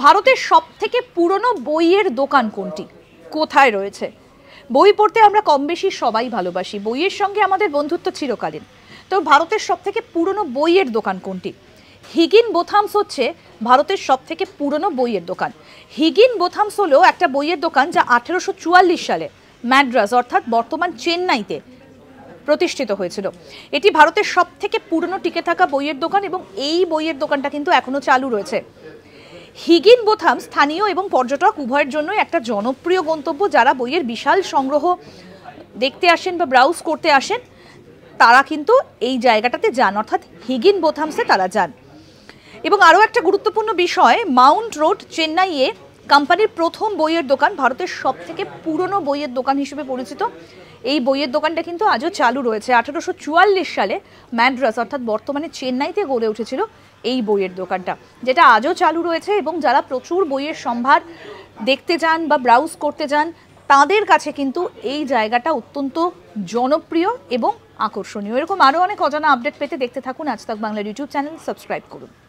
ভারতের সবথেকে পুরনো বইয়ের দোকান কোনটি, কোথায় রয়েছে? বই পড়তে আমরা কম বেশি সবাই ভালোবাসি, বইয়ের সঙ্গে আমাদের বন্ধুত্ব চিরকালীন। তো ভারতের সবথেকে পুরনো বইয়ের দোকান কোনটি? হিগিন বোথামস হচ্ছে ভারতের সবথেকে পুরনো বইয়ের দোকান। হিগিন বোথামস হলো একটা বইয়ের দোকান যা 1844 সালে ম্যাড্রাস অর্থাৎ বর্তমান চেন্নাইতে প্রতিষ্ঠিত হয়েছিল। এটি ভারতের সবথেকে পুরনো টিকে থাকা বইয়ের দোকান এবং এই বইয়ের দোকানটা কিন্তু এখনো চালু রয়েছে। হিগিন বোথামস স্থানীয় এবং পর্যটক উভয়ের জন্যই একটা জনপ্রিয় গন্তব্য। যারা বইয়ের বিশাল সংগ্রহ দেখতে আসেন বা ব্রাউজ করতে আসেন তারা কিন্তু এই জায়গাটাতে যান, অর্থাৎ হিগিন বোথামসে তারা যান। এবং আরও একটা গুরুত্বপূর্ণ বিষয়, মাউন্ট রোড চেন্নাইয়ে কোম্পানির প্রথম বইয়ের দোকান ভারতের সবথেকে পুরনো বইয়ের দোকান হিসেবে পরিচিত। এই বইয়ের দোকানটা কিন্তু আজও চালু রয়েছে। 1844 সালে ম্যাড্রাস অর্থাৎ বর্তমানে চেন্নাইতে গড়ে উঠেছিল এই বইয়ের দোকানটা, যেটা আজও চালু রয়েছে। এবং যারা প্রচুর বইয়ের সম্ভার দেখতে যান বা ব্রাউজ করতে যান তাদের কাছে কিন্তু এই জায়গাটা অত্যন্ত জনপ্রিয় এবং আকর্ষণীয়। এরকম আরও অনেক অজানা আপডেট পেতে দেখতে থাকুন আজ তাক বাংলার ইউটিউব চ্যানেল, সাবস্ক্রাইব করুন।